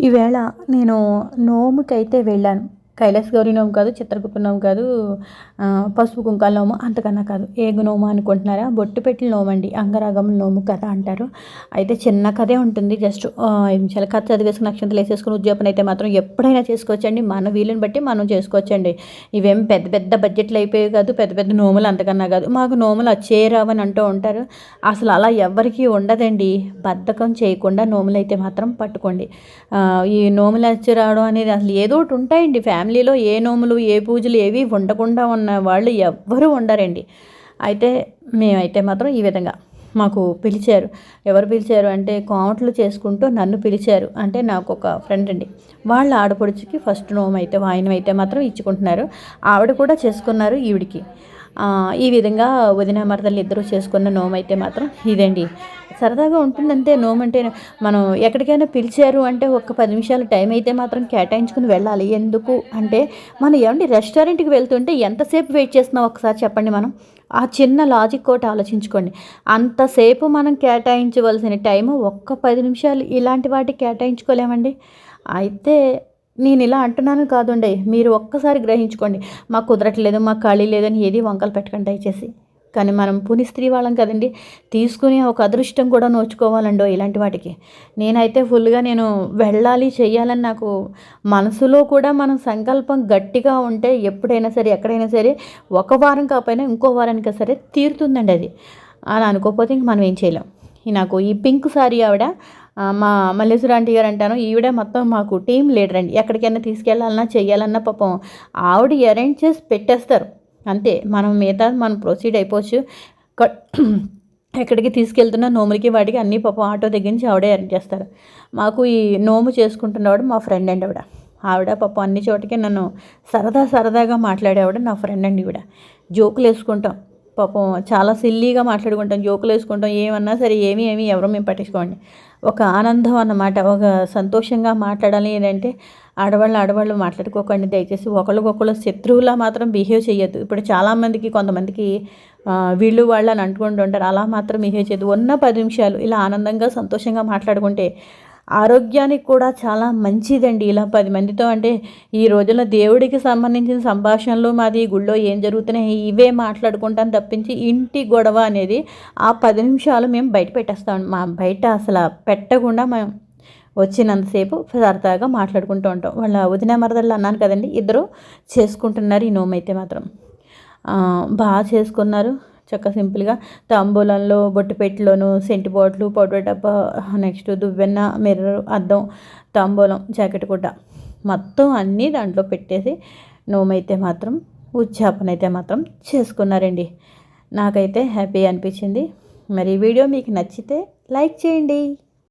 ఈవేళ నేను నోముకైతే వెళ్ళాను. కైలాస గౌరి నోము కాదు, చిత్రగుప్త నోము కాదు, పసుపు కుంకాల నోము అంతకన్నా కాదు. ఏ నోము అనుకుంటున్నారా? బొట్టు పెట్టిన నోమండి. అంగరాగముల నోము కథ అంటారు. అయితే చిన్న కథే ఉంటుంది. జస్ట్ 5 నిమిషాల కథ చదివేసుకుని నక్షత్రాలు వేసేసుకుని ఉద్యాపన అయితే మాత్రం ఎప్పుడైనా చేసుకోవచ్చండి. మన వీలుని బట్టి మనం చేసుకోవచ్చండి. ఇవేం పెద్ద పెద్ద బడ్జెట్లు అయిపోయాయి కాదు, పెద్ద పెద్ద నోములు అంతకన్నా కాదు. మాకు నోములు వచ్చేరావని అంటూ ఉంటారు. అసలు అలా ఎవ్వరికీ ఉండదండి. బద్ధకం చేయకుండా నోములు అయితే మాత్రం పట్టుకోండి. ఈ నోములు వచ్చి రావడం అనేది అసలు ఏదో ఒకటి ఉంటాయండి. ఫ్యామిలీలో ఏ నోములు ఏ పూజలు ఏవి ఉండకుండా ఉన్న వాళ్ళు ఎవ్వరూ ఉండరండి. అయితే మేమైతే మాత్రం ఈ విధంగా మాకు పిలిచారు. ఎవరు పిలిచారు అంటే కామెంట్లు చేసుకుంటూ నన్ను పిలిచారు. అంటే నాకు ఒక ఫ్రెండ్ అండి, వాళ్ళ ఆడపడుచుకి ఫస్ట్ నోము అయితే వాయినం అయితే మాత్రం ఇచ్చుకుంటున్నారు. ఆవిడ కూడా చేసుకున్నారు ఈవిడికి. ఈ విధంగా వదిన మరదలు ఇద్దరు చేసుకున్న నోము అయితే మాత్రం ఇదండి. సరదాగా ఉంటుందంటే నోము అంటే మనం ఎక్కడికైనా పిలిచారు అంటే ఒక 10 నిమిషాలు టైం అయితే మాత్రం కేటాయించుకుని వెళ్ళాలి. ఎందుకు అంటే మనం ఏమండి రెస్టారెంట్కి వెళ్తుంటే ఎంతసేపు వెయిట్ చేస్తున్నాం ఒకసారి చెప్పండి. మనం ఆ చిన్న లాజిక్ ఒకటి ఆలోచించుకోండి. అంతసేపు మనం కేటాయించవలసిన టైము ఒక్క 10 నిమిషాలు ఇలాంటి వాటికి కేటాయించుకోలేమండి. అయితే నేను ఇలా అంటున్నాను కాదుండే, మీరు ఒక్కసారి గ్రహించుకోండి. మాకు కుదరట్లేదు, మాకు ఖాళీ లేదని ఏది వంకలు పెట్టకండి దయచేసి. కానీ మనం పుని స్త్రీ వాళ్ళం కదండి, తీసుకుని ఒక అదృష్టం కూడా నోచుకోవాలండో ఇలాంటి వాటికి. నేనైతే ఫుల్గా నేను వెళ్ళాలి చెయ్యాలని నాకు మనసులో కూడా మనం సంకల్పం గట్టిగా ఉంటే ఎప్పుడైనా సరే ఎక్కడైనా సరే ఒక వారం కాకపోయినా ఇంకో వారానికి సరే తీరుతుందండి అది. అలా అనుకోకపోతే ఇంక మనం ఏం చేయలేం. నాకు ఈ పింక్ సారీ ఆవిడ మా మల్లేశ్వర ఆంటీ గారు అంటాను, ఈవిడ మొత్తం మాకు టీం లీడర్ అండి. ఎక్కడికైనా తీసుకెళ్ళాలన్నా చెయ్యాలన్నా పాపం ఆవిడ అరేంజ్ చేసి పెట్టేస్తారు అంతే. మనం మిగతా మనం ప్రొసీడ్ అయిపోవచ్చు. ఎక్కడికి తీసుకెళ్తున్నా నోములకి వాటికి అన్నీ పాపం ఆటో దగ్గర నుంచి ఆవిడే అరేంజ్ చేస్తారు. మాకు ఈ నోము చేసుకుంటున్నవాడు మా ఫ్రెండ్ అండి. ఆవిడ పాపం అన్ని చోటకి నన్ను సరదాగా మాట్లాడేవాడు నా ఫ్రెండ్ అండి. ఈవిడ జోకులు వేసుకుంటాం పాపం, చాలా సిల్లీగా మాట్లాడుకుంటాం, జోకులు వేసుకుంటాం. ఏమన్నా సరే ఏమి ఎవరో మేము పట్టించుకోండి. ఒక ఆనందం అన్నమాట. ఒక సంతోషంగా మాట్లాడాలి ఏంటంటే ఆడవాళ్ళు మాట్లాడుకోకండి దయచేసి. ఒకళ్ళకొకళ్ళు శత్రువులా మాత్రం బిహేవ్ చేయొద్దు. ఇప్పుడు చాలామందికి కొంతమందికి వీళ్ళు వాళ్ళు అని అంటుకుంటూ ఉంటారు. అలా మాత్రం బిహేవ్ చేయొద్దు. ఉన్న 10 నిమిషాలు ఇలా ఆనందంగా సంతోషంగా మాట్లాడుకుంటే ఆరోగ్యానికి కూడా చాలా మంచిదండి. ఇలా 10 మందితో అంటే ఈ రోజుల్లో దేవుడికి సంబంధించిన సంభాషణలు, మాది గుళ్ళో ఏం జరుగుతున్నాయి ఇవే మాట్లాడుకుంటాం తప్పించి ఇంటి గొడవ అనేది ఆ 10 నిమిషాలు మేము బయట పెట్టేస్తాం. మా బయట అసలు పెట్టకుండా మేము వచ్చినంతసేపు సరదాగా మాట్లాడుకుంటూ ఉంటాం. వాళ్ళ వదిన మరదళ్ళు అన్నాను కదండి, ఇద్దరు చేసుకుంటున్నారు ఈ నోము అయితే మాత్రం. బాగా చేసుకున్నారు. చక్కగా సింపుల్గా తాంబూలంలో బొట్టుపెట్టులోను సెంటు బాటిల్, పౌడర్ డబ్బా, నెక్స్ట్ దువ్వెన, మిర్రర్, అద్దం, తాంబూలం, జాకెట్ గుడ్డ మొత్తం అన్నీ దాంట్లో పెట్టేసి నోమైతే మాత్రం ఉచ్చాపన అయితే మాత్రం చేసుకున్నారండి. నాకైతే హ్యాపీ అనిపించింది. మరి ఈ వీడియో మీకు నచ్చితే లైక్ చేయండి.